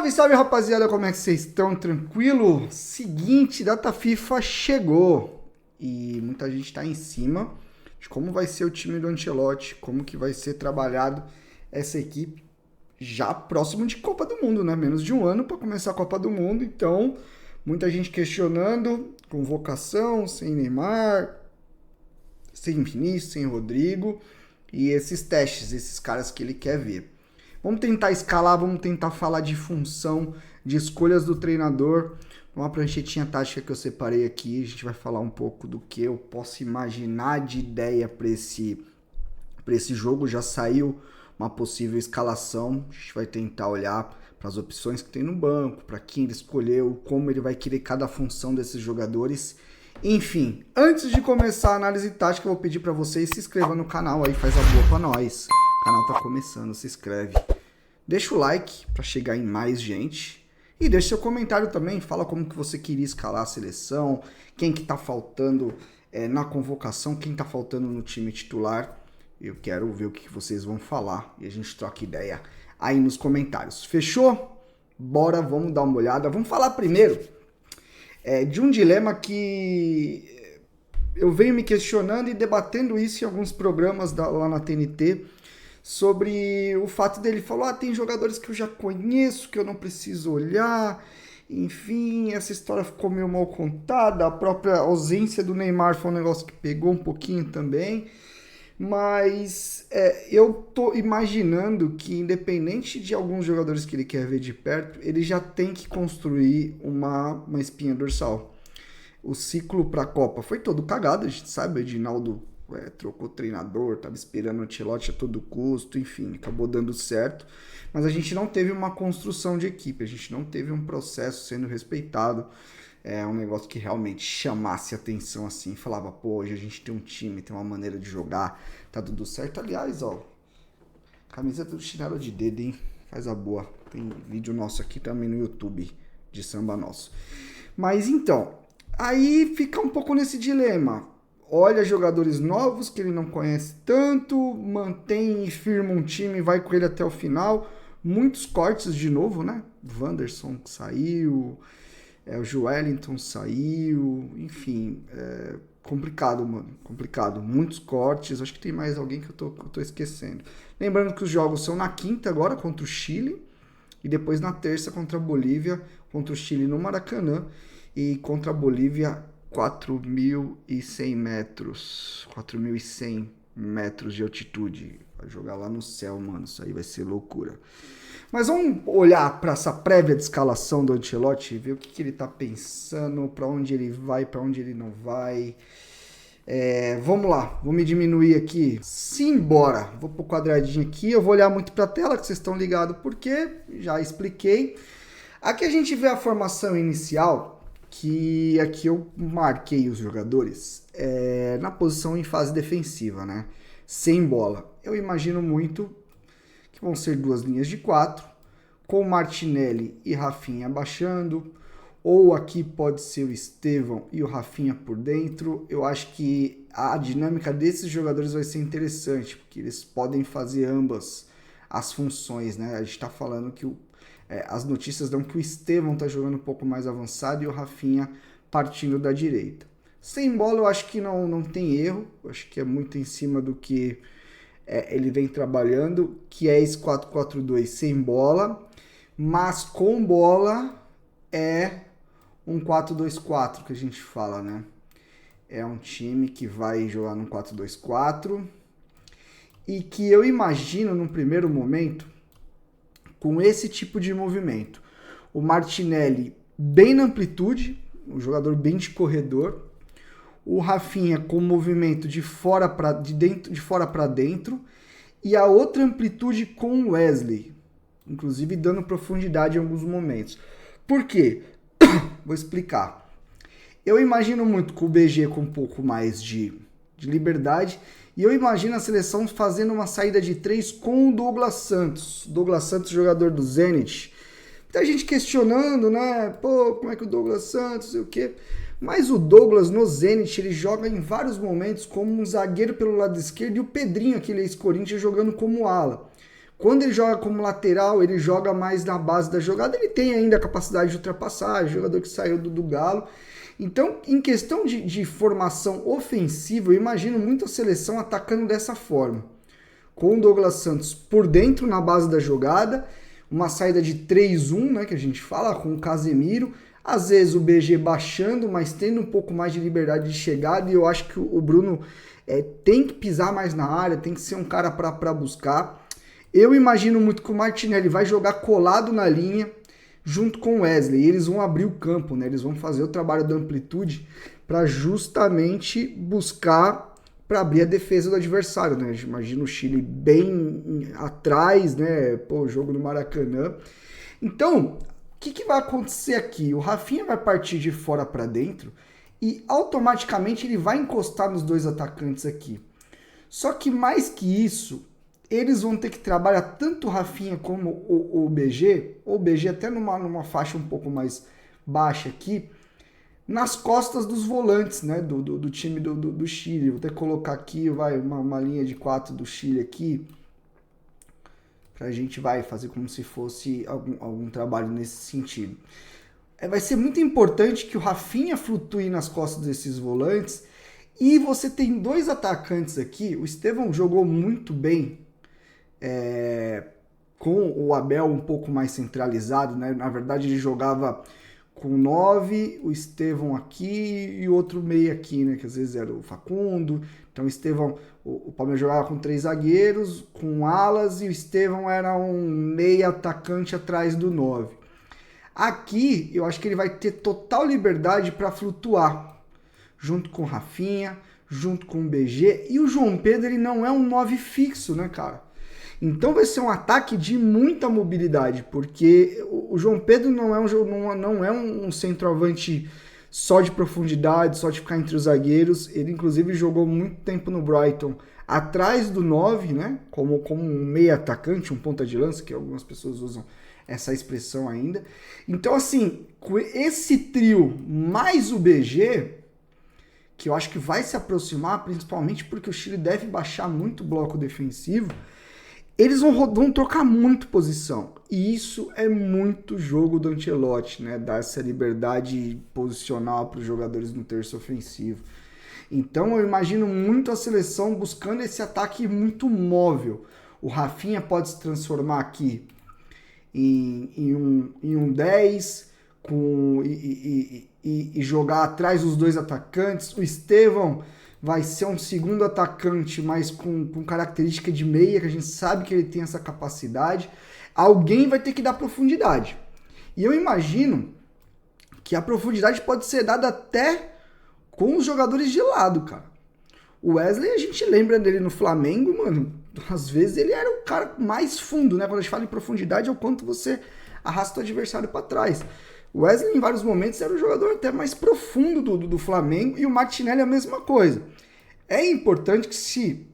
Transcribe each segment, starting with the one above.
Salve, salve rapaziada, como é que vocês estão? Tranquilo? Seguinte, data FIFA chegou e muita gente está em cima de como vai ser o time do Ancelotti, como que vai ser trabalhado essa equipe já próximo de Copa do Mundo, né? Menos de um ano para começar a Copa do Mundo, então muita gente questionando convocação, sem Neymar, sem Vinícius, sem Rodrigo e esses testes, esses caras que ele quer ver. Vamos tentar escalar, vamos tentar falar de função, de escolhas do treinador. Uma pranchetinha tática que eu separei aqui, a gente vai falar um pouco do que eu posso imaginar de ideia para esse jogo. Já saiu uma possível escalação, a gente vai tentar olhar para as opções que tem no banco, para quem ele escolheu, como ele vai querer cada função desses jogadores. Enfim, antes de começar a análise tática, eu vou pedir para vocês se inscrevam no canal aí, faz a boa para nós. O canal tá começando, se inscreve. Deixa o like para chegar em mais gente. E deixa seu comentário também, fala como que você queria escalar a seleção, quem que tá faltando na convocação, quem tá faltando no time titular. Eu quero ver o que vocês vão falar e a gente troca ideia aí nos comentários. Fechou? Bora, vamos dar uma olhada. Vamos falar primeiro de um dilema que eu venho me questionando e debatendo isso em alguns programas lá na TNT, sobre o fato dele falar, tem jogadores que eu já conheço, que eu não preciso olhar, enfim, essa história ficou meio mal contada, a própria ausência do Neymar foi um negócio que pegou um pouquinho também, mas eu tô imaginando que, independente de alguns jogadores que ele quer ver de perto, ele já tem que construir uma espinha dorsal. O ciclo para a Copa foi todo cagado, a gente sabe, o Edinaldo trocou treinador, estava esperando o Ancelotti a todo custo, enfim, acabou dando certo, mas a gente não teve uma construção de equipe, a gente não teve um processo sendo respeitado, um negócio que realmente chamasse atenção assim, falava, pô, hoje a gente tem um time, tem uma maneira de jogar, tá tudo certo. Aliás, ó, camiseta do chinelo de dedo, hein, faz a boa, tem vídeo nosso aqui também no YouTube, de samba nosso. Mas então, aí fica um pouco nesse dilema. Olha jogadores novos que ele não conhece tanto, mantém e firma um time, vai com ele até o final. Muitos cortes de novo, né? Wanderson saiu, o Joelinton saiu, enfim, complicado, mano, complicado. Muitos cortes, acho que tem mais alguém que eu tô esquecendo. Lembrando que os jogos são na quinta agora contra o Chile e depois na terça contra a Bolívia, contra o Chile no Maracanã e contra a Bolívia 4.100 metros, 4.100 metros de altitude. Vai jogar lá no céu, mano, isso aí vai ser loucura. Mas vamos olhar para essa prévia de escalação do Ancelotti, ver o que ele tá pensando, para onde ele vai, para onde ele não vai. Vamos lá, vou me diminuir aqui. Simbora, vou pro quadradinho aqui, eu vou olhar muito para a tela, que vocês estão ligados porque já expliquei. Aqui a gente vê a formação inicial, que aqui eu marquei os jogadores na posição em fase defensiva, né? Sem bola. Eu imagino muito que vão ser duas linhas de 4, com Martinelli e Rafinha abaixando, ou aqui pode ser o Estevão e o Rafinha por dentro. Eu acho que a dinâmica desses jogadores vai ser interessante, porque eles podem fazer ambas as funções, né? A gente tá falando que as notícias dão que o Estevão tá jogando um pouco mais avançado e o Rafinha partindo da direita. Sem bola eu acho que não tem erro, eu acho que é muito em cima do que ele vem trabalhando, que é esse 4-4-2 sem bola, mas com bola é um 4-2-4 que a gente fala, né? É um time que vai jogar no 4-2-4 e que eu imagino num primeiro momento com esse tipo de movimento. O Martinelli bem na amplitude, um jogador bem de corredor. O Rafinha com movimento de fora para dentro. E a outra amplitude com o Wesley, inclusive dando profundidade em alguns momentos. Por quê? Vou explicar. Eu imagino muito com o BG com um pouco mais de liberdade. E eu imagino a seleção fazendo uma saída de 3 com o Douglas Santos. Douglas Santos, jogador do Zenit. Muita gente questionando, né? Pô, como é que o Douglas Santos, sei o quê. Mas o Douglas no Zenit, ele joga em vários momentos como um zagueiro pelo lado esquerdo e o Pedrinho, aquele ex-Corinthians, jogando como ala. Quando ele joga como lateral, ele joga mais na base da jogada, ele tem ainda a capacidade de ultrapassagem, jogador que saiu do Galo. Então, em questão de formação ofensiva, eu imagino muito a seleção atacando dessa forma. Com o Douglas Santos por dentro na base da jogada, uma saída de 3-1, né, que a gente fala, com o Casemiro. Às vezes o BG baixando, mas tendo um pouco mais de liberdade de chegada, e eu acho que o Bruno tem que pisar mais na área, tem que ser um cara para buscar. Eu imagino muito que o Martinelli vai jogar colado na linha, junto com o Wesley. E eles vão abrir o campo, né? Eles vão fazer o trabalho da amplitude para justamente buscar para abrir a defesa do adversário, né? Imagina o Chile bem atrás, né? Pô, jogo no Maracanã. Então, o que vai acontecer aqui? O Rafinha vai partir de fora para dentro e automaticamente ele vai encostar nos dois atacantes aqui. Só que mais que isso, eles vão ter que trabalhar tanto o Rafinha como o BG, ou o BG até numa faixa um pouco mais baixa aqui, nas costas dos volantes, né, do time do Chile. Vou até colocar aqui uma linha de 4 do Chile aqui, pra gente fazer como se fosse algum trabalho nesse sentido. Vai ser muito importante que o Rafinha flutue nas costas desses volantes, e você tem dois atacantes aqui. O Estevão jogou muito bem com o Abel um pouco mais centralizado, né? Na verdade ele jogava com 9, o Estevão aqui e outro meio aqui, né? Que às vezes era o Facundo. Então o Estevão, o Palmeiras jogava com 3 zagueiros, com alas, e o Estevão era um meio atacante atrás do 9. Aqui eu acho que ele vai ter total liberdade para flutuar, junto com o Rafinha, junto com o BG, e o João Pedro ele não é um 9 fixo, né, cara? Então vai ser um ataque de muita mobilidade, porque o João Pedro não é um centroavante só de profundidade, só de ficar entre os zagueiros. Ele inclusive jogou muito tempo no Brighton atrás do 9, né? Como um meio atacante, um ponta de lança, que algumas pessoas usam essa expressão ainda. Então assim, com esse trio mais o BG, que eu acho que vai se aproximar, principalmente porque o Chile deve baixar muito o bloco defensivo, eles vão trocar muito posição. E isso é muito jogo do Ancelotti, né? Dar essa liberdade posicional para os jogadores no terço ofensivo. Então eu imagino muito a seleção buscando esse ataque muito móvel. O Rafinha pode se transformar aqui em um 10 e jogar atrás dos dois atacantes. O Estevão vai ser um segundo atacante, mas com característica de meia, que a gente sabe que ele tem essa capacidade. Alguém vai ter que dar profundidade. E eu imagino que a profundidade pode ser dada até com os jogadores de lado, cara. O Wesley, a gente lembra dele no Flamengo, mano. Às vezes ele era o cara mais fundo, né? Quando a gente fala em profundidade, é o quanto você arrasta o adversário para trás. O Wesley, em vários momentos, era o jogador até mais profundo do Flamengo, e o Martinelli é a mesma coisa. É importante que, se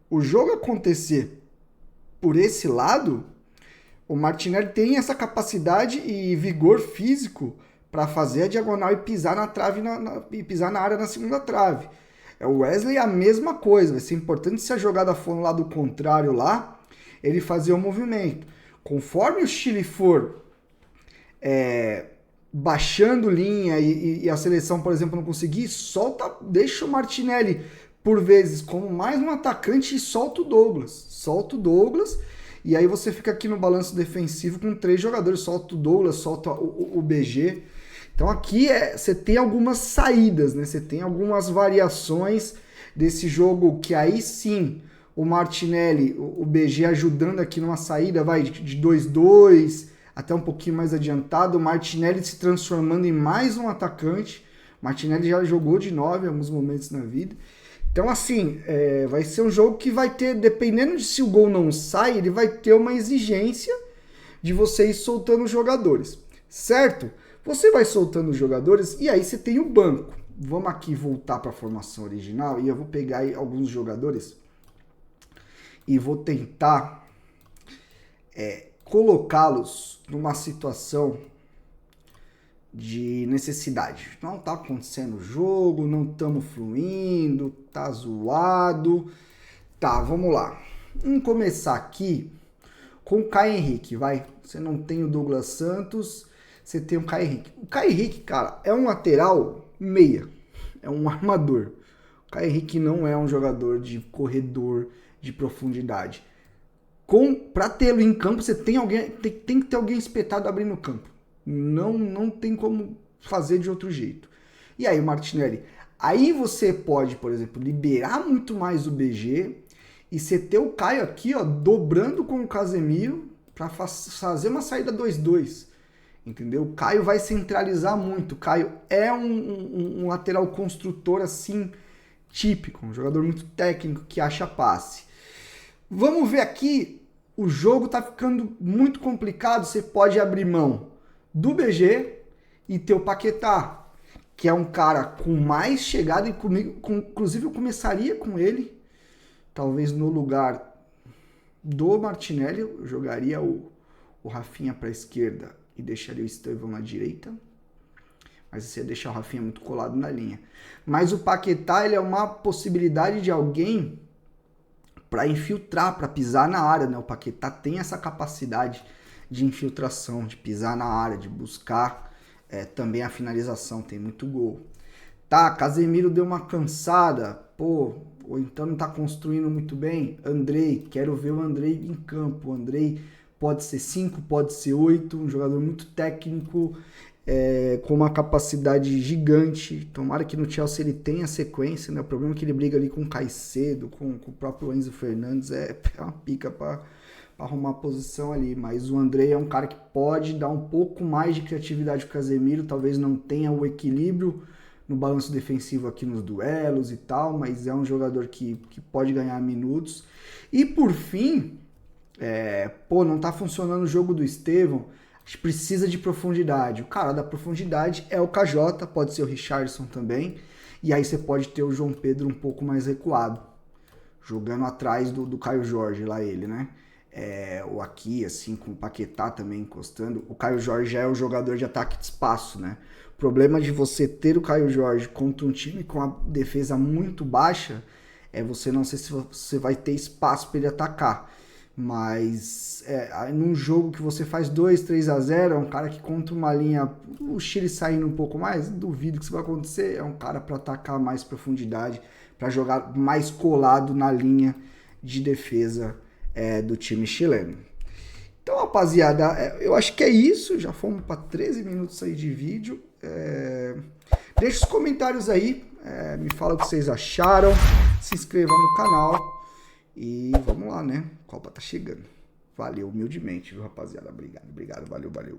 o jogo acontecer por esse lado, o Martinelli tem essa capacidade e vigor físico para fazer a diagonal e pisar na trave e pisar na área na segunda trave. O Wesley é a mesma coisa. Vai ser importante, se a jogada for no lado contrário lá, ele fazer o movimento. Conforme o Chile for baixando linha e a seleção, por exemplo, não conseguir, deixa o Martinelli por vezes como mais um atacante e solta o Douglas, e aí você fica aqui no balanço defensivo com 3 jogadores, solta o Douglas, solta o BG. Então aqui você tem algumas saídas, né? Você tem algumas variações desse jogo, que aí sim o Martinelli, o BG ajudando aqui numa saída, de 2-2, até um pouquinho mais adiantado, o Martinelli se transformando em mais um atacante. O Martinelli já jogou de 9 em alguns momentos na vida. Então, assim, vai ser um jogo que vai ter, dependendo de se o gol não sai, ele vai ter uma exigência de você ir soltando os jogadores, certo? Você vai soltando os jogadores e aí você tem o banco. Vamos aqui voltar para a formação original e eu vou pegar aí alguns jogadores e vou tentar colocá-los numa situação de necessidade. Não tá acontecendo o jogo, não estamos fluindo, tá zoado. Tá, vamos lá. Vamos começar aqui. com o Caio Henrique, vai. Você não tem o Douglas Santos, você tem o Caio Henrique. O Caio Henrique, cara, é um lateral meia, é um armador. O Caio Henrique não é um jogador de corredor, de profundidade. Para tê-lo em campo, você tem que ter alguém espetado abrindo o campo. Não tem como fazer de outro jeito. E aí, Martinelli, aí você pode, por exemplo, liberar muito mais o BG e você ter o Caio aqui, ó, dobrando com o Casemiro para fazer uma saída 2-2. Entendeu? O Caio vai centralizar muito. O Caio é um lateral construtor assim típico, um jogador muito técnico que acha passe. Vamos ver aqui. O jogo tá ficando muito complicado. Você pode abrir mão do BG e ter o Paquetá, que é um cara com mais chegada, e inclusive eu começaria com ele, talvez no lugar do Martinelli. Eu jogaria o Rafinha para a esquerda e deixaria o Estevão na direita, mas você ia deixar o Rafinha muito colado na linha. Mas o Paquetá, ele é uma possibilidade de alguém para infiltrar, para pisar na área, né? O Paquetá tem essa capacidade de infiltração, de pisar na área, de buscar também a finalização, tem muito gol. Tá, Casemiro deu uma cansada, pô, ou então não tá construindo muito bem. Andrei, quero ver o Andrei em campo. O Andrei pode ser 5, pode ser 8, um jogador muito técnico, com uma capacidade gigante. Tomara que no Chelsea ele tenha sequência, né? O problema é que ele briga ali com o Caicedo, com o próprio Enzo Fernandes, é uma pica para arrumar a posição ali. Mas o Andrei é um cara que pode dar um pouco mais de criatividade pro Casemiro, talvez não tenha o equilíbrio no balanço defensivo aqui nos duelos e tal, mas é um jogador que pode ganhar minutos. E por fim, não tá funcionando o jogo do Estevão. A gente precisa de profundidade. O cara da profundidade é o KJ, pode ser o Richarlison também. E aí você pode ter o João Pedro um pouco mais recuado, jogando atrás do Caio Jorge, lá ele, né? Ou aqui, assim, com o Paquetá também encostando. O Caio Jorge é o jogador de ataque de espaço, né? O problema de você ter o Caio Jorge contra um time com a defesa muito baixa é você não sei se você vai ter espaço para ele atacar. Mas num jogo que você faz 2-3-0, é um cara que contra uma linha, o Chile saindo um pouco mais, duvido que isso vai acontecer, é um cara para atacar mais profundidade, para jogar mais colado na linha de defesa do time chileno. Então, rapaziada, eu acho que é isso, já fomos para 13 minutos aí de vídeo. Deixa os comentários aí, me fala o que vocês acharam, se inscreva no canal. E vamos lá, né? A Copa tá chegando. Valeu humildemente, viu, rapaziada? Obrigado, valeu.